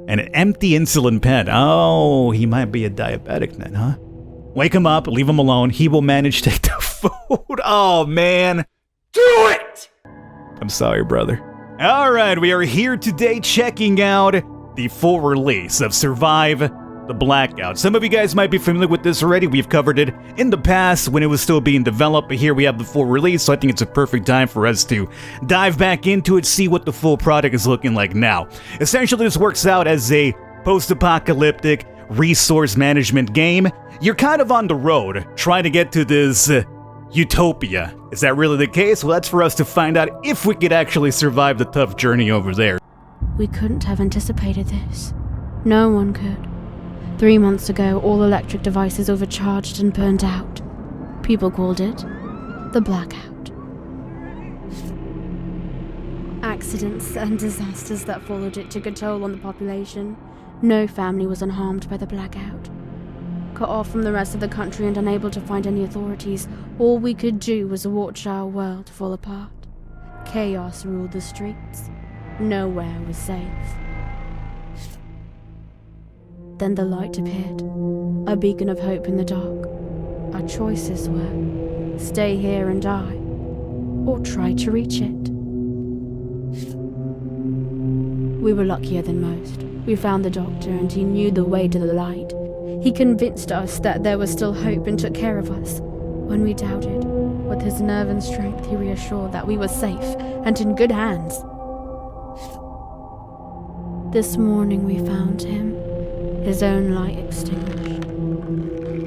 An empty insulin pen. Oh, he might be a diabetic then, huh? Wake him up, leave him alone. He will manage to take the food. Oh, man. Do it! I'm sorry, brother. All right, we are here today checking out the full release of Survive the Blackout. Some of you guys might be familiar with this already. We've covered it in the past when it was still being developed, but here we have the full release, so I think it's a perfect time for us to dive back into it, see what the full product is looking like now. Essentially, this works out as a post-apocalyptic resource management game. You're kind of on the road trying to get to this utopia. Is that really the case? Well, that's for us to find out if we could actually survive the tough journey over there. We couldn't have anticipated this. No one could. 3 months ago, all electric devices overcharged and burned out. People called it the Blackout. Accidents and disasters that followed it took a toll on the population. No family was unharmed by the Blackout. Cut off from the rest of the country and unable to find any authorities, all we could do was watch our world fall apart. Chaos ruled the streets. Nowhere was safe. Then the light appeared, a beacon of hope in the dark. Our choices were stay here and die, or try to reach it. We were luckier than most. We found the doctor and he knew the way to the light. He convinced us that there was still hope and took care of us. When we doubted, with his nerve and strength, he reassured that we were safe and in good hands. This morning we found him, his own light extinguished.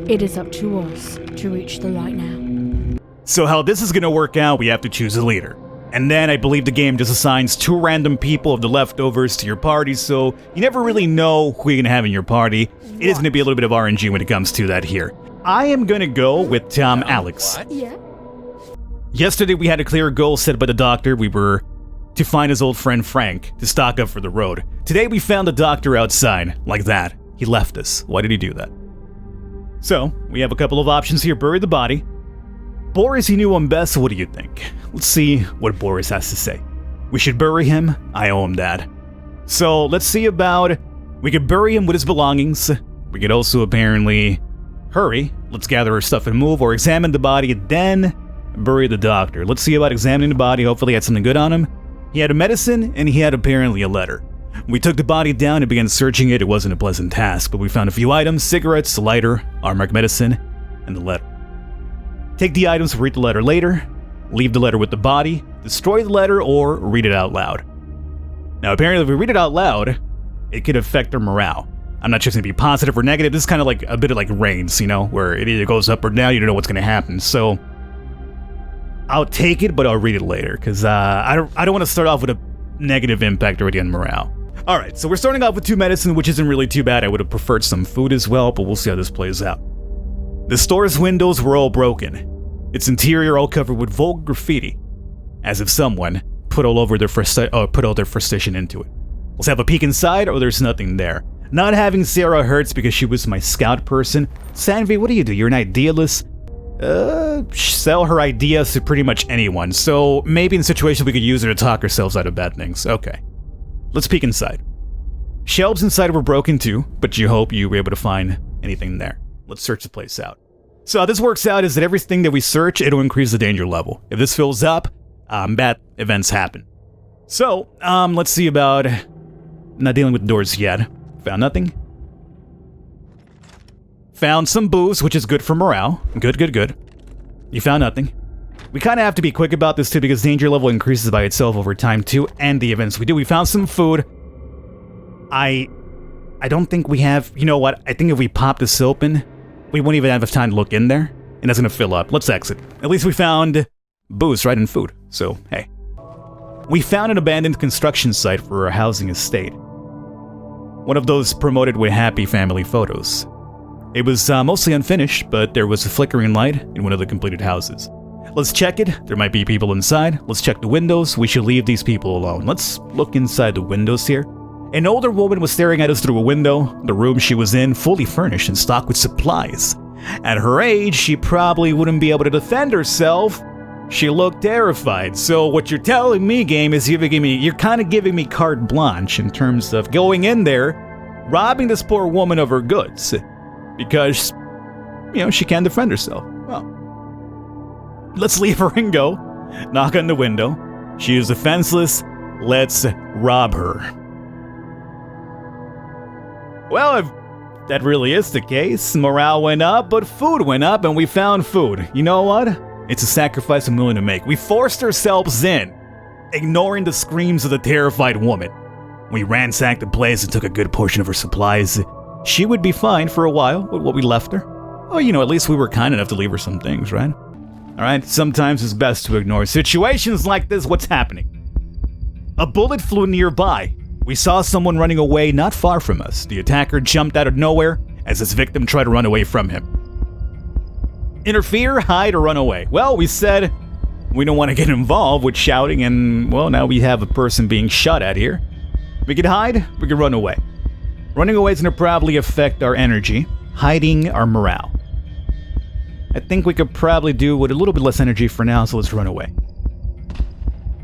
It is up to us to reach the light now. So how this is going to work out, we have to choose a leader. And then I believe the game just assigns 2 random people of the leftovers to your party, so you never really know who you're going to have in your party. It is going to be a little bit of RNG when it comes to that here. I am going to go with Alex. Yeah. Yesterday we had a clear goal set by the doctor. We were to find his old friend Frank to stock up for the road. Today we found the doctor outside, like that. He left us. Why did he do that? So, we have a couple of options here. Bury the body. Boris, he knew him best, so what do you think? Let's see what Boris has to say. We should bury him. I owe him that. So, let's see about... We could bury him with his belongings. We could also apparently hurry. Let's gather our stuff and move, or examine the body, then bury the doctor. Let's see about examining the body. Hopefully he had something good on him. He had a medicine, and he had apparently a letter. We took the body down and began searching it. It wasn't a pleasant task, but we found a few items: cigarettes, a lighter, armor medicine, and the letter. Take the items, read the letter later, leave the letter with the body, destroy the letter, or read it out loud. Now apparently if we read it out loud, it could affect our morale. I'm not sure if it's going to be positive or negative. This is kind of like a bit of like rains, you know, where it either goes up or down, you don't know what's going to happen. So I'll take it, but I'll read it later, because I don't want to start off with a negative impact already on morale. Alright, so we're starting off with 2 medicine, which isn't really too bad. I would have preferred some food as well, but we'll see how this plays out. The store's windows were all broken. Its interior all covered with vulgar graffiti, as if someone put all their frustration into it. Let's have a peek inside, or there's nothing there. Not having Sarah hurts because she was my scout person. Sanvi, what do? You're an idealist? Sell her ideas to pretty much anyone, so maybe in situations we could use her to talk ourselves out of bad things. Okay. Let's peek inside. Shelves inside were broken too, but you hope you were able to find anything there. Let's search the place out. So how this works out is that everything that we search, it'll increase the danger level. If this fills up, bad events happen. So, let's see about... Not dealing with doors yet. Found nothing. Found some booze, which is good for morale. Good. You found nothing. We kind of have to be quick about this too, because danger level increases by itself over time too, and the events we do. We found some food. I don't think we have... You know what? I think if we pop this open, we won't even have time to look in there, and that's gonna fill up. Let's exit. At least we found booze, right, and food. So, hey. We found an abandoned construction site for a housing estate. One of those promoted with happy family photos. It was mostly unfinished, but there was a flickering light in one of the completed houses. Let's check it. There might be people inside. Let's check the windows. We should leave these people alone. Let's look inside the windows here. An older woman was staring at us through a window. The room she was in, fully furnished and stocked with supplies. At her age, she probably wouldn't be able to defend herself. She looked terrified. So what you're telling me, game, is you're kind of giving me carte blanche in terms of going in there, robbing this poor woman of her goods because, she can't defend herself. Well, let's leave her and go. Knock on the window. She is defenseless. Let's rob her. Well, if that really is the case, morale went up, but food went up, and we found food. You know what? It's a sacrifice I'm willing to make. We forced ourselves in, ignoring the screams of the terrified woman. We ransacked the place and took a good portion of her supplies. She would be fine for a while with what we left her. Oh, at least we were kind enough to leave her some things, right? Alright, sometimes it's best to ignore situations like this. What's happening? A bullet flew nearby. We saw someone running away not far from us. The attacker jumped out of nowhere as his victim tried to run away from him. Interfere, hide, or run away? Well, we said we don't want to get involved with shouting, and, well, now we have a person being shot at here. We could hide, we could run away. Running away is going to probably affect our energy, hiding our morale. I think we could probably do with a little bit less energy for now, so let's run away.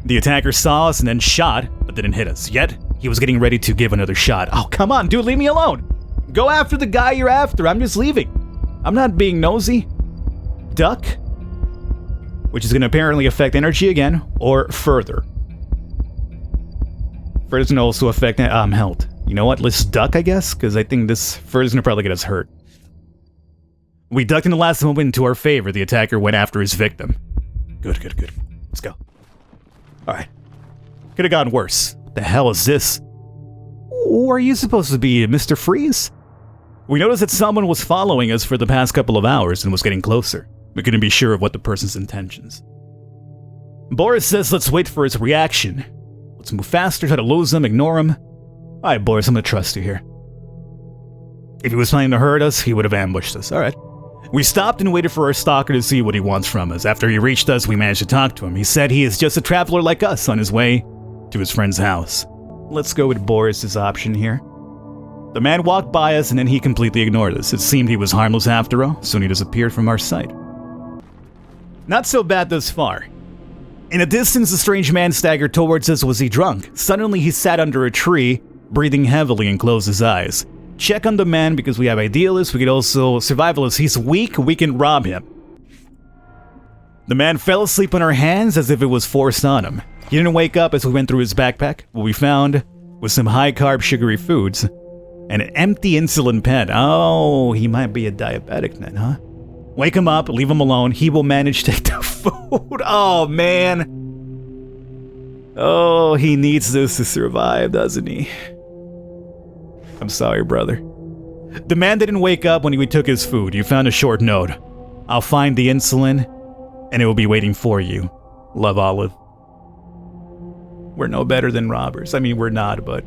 The attacker saw us and then shot, but didn't hit us. Yet, he was getting ready to give another shot. Oh, come on, dude, leave me alone. Go after the guy you're after. I'm just leaving. I'm not being nosy. Duck. Which is going to apparently affect energy again, or further. Further is going to also affect health. You know what? Let's duck, I guess, because I think this further is going to probably get us hurt. We ducked in the last moment to our favor. The attacker went after his victim. Good. Let's go. Alright. Could have gotten worse. What the hell is this? Who are you supposed to be, Mr. Freeze? We noticed that someone was following us for the past couple of hours and was getting closer. We couldn't be sure of what the person's intentions. Boris says let's wait for his reaction. Let's move faster, try to lose him, ignore him. Alright, Boris, I'm gonna trust you here. If he was planning to hurt us, he would have ambushed us. Alright. We stopped and waited for our stalker to see what he wants from us. After he reached us, we managed to talk to him. He said he is just a traveler like us on his way to his friend's house. Let's go with Boris's option here. The man walked by us and then he completely ignored us. It seemed he was harmless after all. Soon he disappeared from our sight. Not so bad thus far. In the distance, the strange man staggered towards us. Was he drunk? Suddenly he sat under a tree, breathing heavily, and closed his eyes. Check on the man because we have idealists. We could also survivalists. He's weak. We can rob him. The man fell asleep on our hands as if it was forced on him. He didn't wake up as we went through his backpack. What we found was some high-carb sugary foods and an empty insulin pen. Oh, he might be a diabetic then, huh? Wake him up. Leave him alone. He will manage to take the food. Oh, man. Oh, he needs this to survive, doesn't he? I'm sorry, brother. The man didn't wake up when we took his food. You found a short note. I'll find the insulin, and it will be waiting for you. Love, Olive. We're no better than robbers. I mean, we're not, but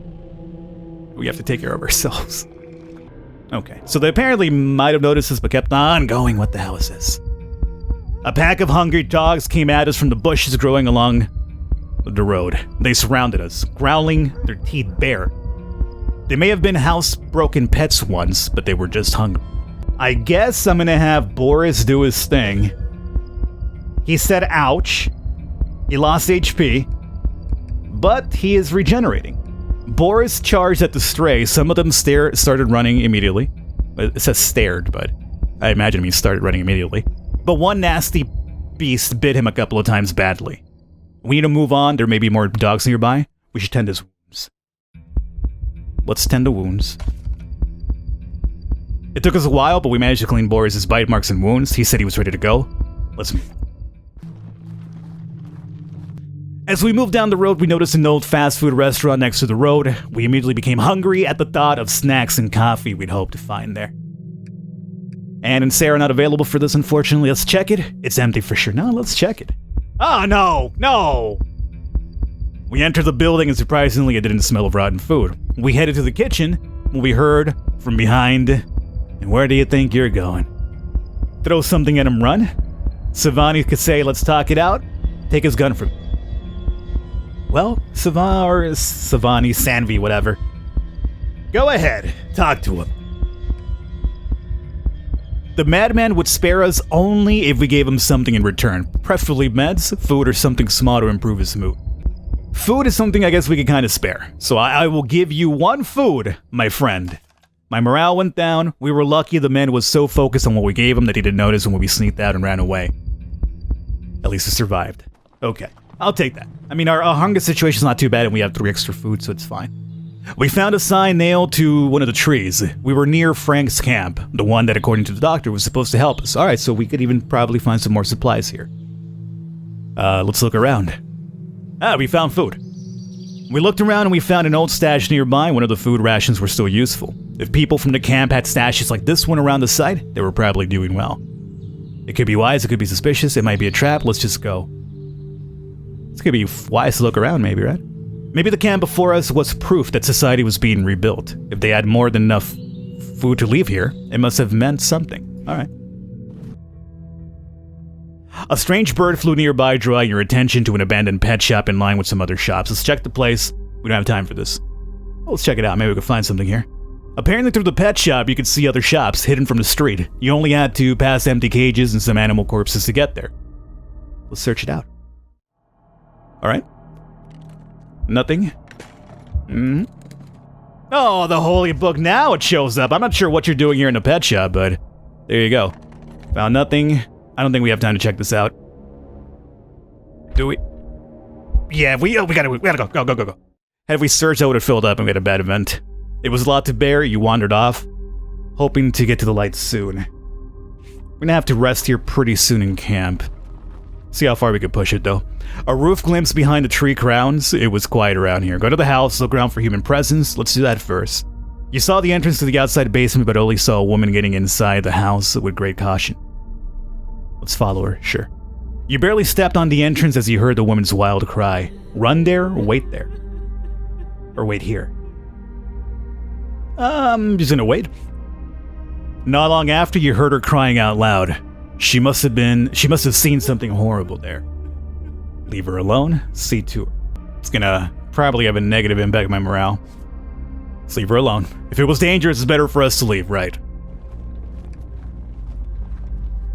we have to take care of ourselves. Okay, so they apparently might have noticed us, but kept on going. What the hell is this? A pack of hungry dogs came at us from the bushes growing along the road. They surrounded us, growling, their teeth bare. They may have been housebroken pets once, but they were just hungry. I guess I'm gonna have Boris do his thing. He said ouch. He lost HP. But he is regenerating. Boris charged at the stray. Some of them started running immediately. It says stared, but I imagine he started running immediately. But one nasty beast bit him a couple of times badly. We need to move on. There may be more dogs nearby. We should tend his wounds. Let's tend the wounds. It took us a while, but we managed to clean Boris's bite marks and wounds. He said he was ready to go. Let's move. As we moved down the road, we noticed an old fast food restaurant next to the road. We immediately became hungry at the thought of snacks and coffee we'd hoped to find there. Anne and Sarah not available for this, unfortunately. Let's check it. It's empty for sure. No, let's check it. Oh, no! We entered the building and surprisingly it didn't smell of rotten food. We headed to the kitchen when we heard from behind, and where do you think you're going? Throw something at him, run? Savani could say, let's talk it out. Take his gun from him. Well, Savani, Sanvi, whatever. Go ahead, talk to him. The madman would spare us only if we gave him something in return, preferably meds, food, or something small to improve his mood. Food is something I guess we can kind of spare, so I will give you one food, my friend. My morale went down. We were lucky the man was so focused on what we gave him that he didn't notice when we sneaked out and ran away. At least he survived. Okay, I'll take that. I mean, our hunger situation's not too bad and we have 3 extra food, so it's fine. We found a sign nailed to one of the trees. We were near Frank's camp, the one that, according to the doctor, was supposed to help us. Alright, so we could even probably find some more supplies here. Let's look around. We found food. We looked around and we found an old stash nearby. One of the food rations were still useful. If people from the camp had stashes like this one around the site, they were probably doing well. It could be wise, it could be suspicious, it might be a trap. Let's just go. It's gonna be wise to look around, maybe, right? Maybe the camp before us was proof that society was being rebuilt. If they had more than enough food to leave here, it must have meant something. Alright. A strange bird flew nearby, drawing your attention to an abandoned pet shop in line with some other shops. Let's check the place. We don't have time for this. Well, let's check it out. Maybe we can find something here. Apparently through the pet shop, you could see other shops hidden from the street. You only had to pass empty cages and some animal corpses to get there. Let's search it out. Alright. Nothing. Oh, the holy book. Now it shows up. I'm not sure what you're doing here in the pet shop, but there you go. Found nothing. I don't think we have time to check this out. Do we? Yeah, we gotta go. Had we searched, that would have filled up and we had a bad event. It was a lot to bear. You wandered off, hoping to get to the light soon. We're gonna have to rest here pretty soon in camp. See how far we could push it, though. A roof glimpse behind the tree crowns. It was quiet around here. Go to the house, look around for human presence. Let's do that first. You saw the entrance to the outside basement, but only saw a woman getting inside the house with great caution. Let's follow her, sure. You barely stepped on the entrance as you heard the woman's wild cry. Run there, or wait there. Or wait here. Just gonna wait. Not long after, you heard her crying out loud. She must have seen something horrible there. Leave her alone, see to her. It's gonna probably have a negative impact on my morale. Let's leave her alone. If it was dangerous, it's better for us to leave, right?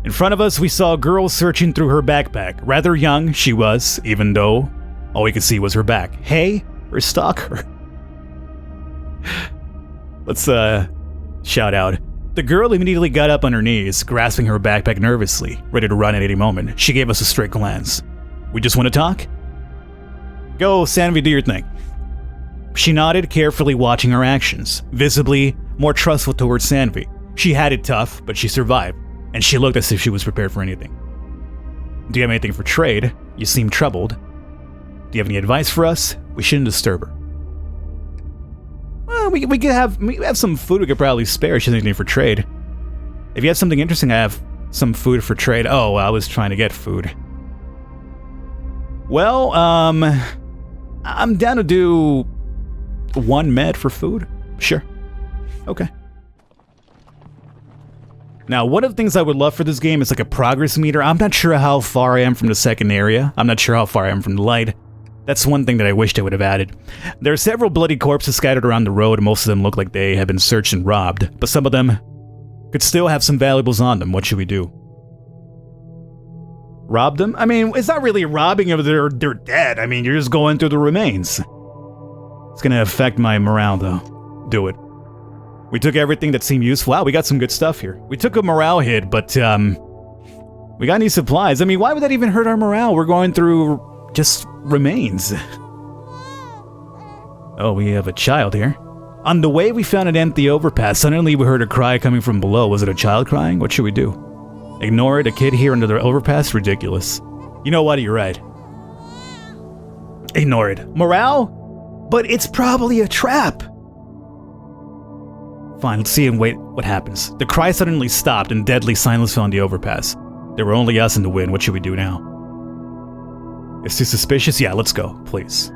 In front of us, we saw a girl searching through her backpack. Rather young, she was, even though all we could see was her back. Hey, or stalk her. Let's, shout out. The girl immediately got up on her knees, grasping her backpack nervously, ready to run at any moment. She gave us a straight glance. We just want to talk? Go, Sanvi, do your thing. She nodded, carefully watching her actions, visibly more trustful towards Sanvi. She had it tough, but she survived, and she looked as if she was prepared for anything. Do you have anything for trade? You seem troubled. Do you have any advice for us? We shouldn't disturb her. Well, we have some food we could probably spare. She doesn't have anything for trade. If you have something interesting, I have some food for trade. Oh, I was trying to get food. Well, I'm down to do 1 med for food. Sure. Okay. Now, one of the things I would love for this game is like a progress meter. I'm not sure how far I am from the second area. I'm not sure how far I am from the light. That's one thing that I wished I would have added. There are several bloody corpses scattered around the road. Most of them look like they have been searched and robbed, but some of them could still have some valuables on them. What should we do? Rob them? I mean, it's not really robbing them. They're dead. I mean, you're just going through the remains. It's gonna affect my morale, though. Do it. We took everything that seemed useful. Wow, we got some good stuff here. We took a morale hit, but, we got any supplies. I mean, why would that even hurt our morale? We're going through just remains. Oh, we have a child here. On the way, we found an empty overpass. Suddenly, we heard a cry coming from below. Was it a child crying? What should we do? Ignore it? A kid here under the overpass? Ridiculous. You know what? You're right. Ignore it. Morale? But it's probably a trap. Fine, let's see and wait what happens. The cry suddenly stopped and deadly silence fell on the overpass. There were only us in the wind. What should we do now? It's too suspicious? Yeah, let's go, please.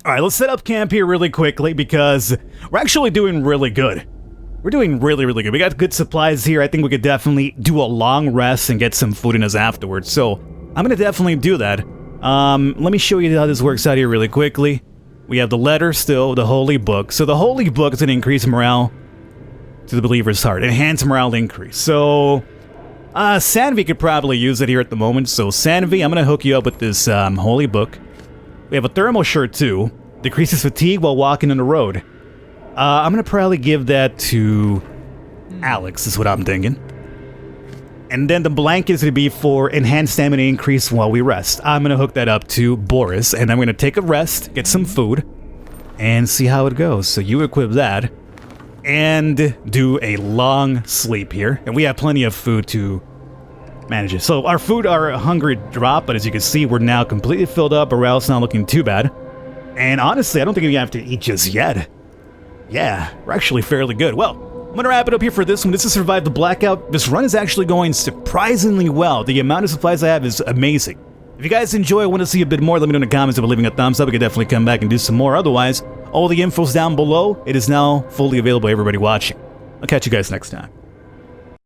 Alright, let's set up camp here really quickly because we're actually doing really good. We're doing really, really good. We got good supplies here. I think we could definitely do a long rest and get some food in us afterwards. So, I'm gonna definitely do that. Let me show you how this works out here really quickly. We have the letter still, the holy book. So the holy book is gonna increase morale to the believer's heart. Enhance morale increase. So, Sanvi could probably use it here at the moment. So Sanvi, I'm gonna hook you up with this holy book. We have a thermal shirt too. Decreases fatigue while walking on the road. I'm gonna probably give that to Alex, is what I'm thinking. And then the blanket is gonna be for enhanced stamina increase while we rest. I'm gonna hook that up to Boris, and I'm gonna take a rest, get some food, and see how it goes. So you equip that, and do a long sleep here. And we have plenty of food to manage it. So our hunger dropped, but as you can see, we're now completely filled up. Morale's not looking too bad. And honestly, I don't think we have to eat just yet. Yeah, we're actually fairly good. Well, I'm gonna wrap it up here for this one. This is Survive the Blackout. This run is actually going surprisingly well. The amount of supplies I have is amazing. If you guys enjoy, want to see a bit more, let me know in the comments. If leaving a thumbs up, I could definitely come back and do some more. Otherwise, all the info's down below. It is now fully available to everybody watching. I'll catch you guys next time.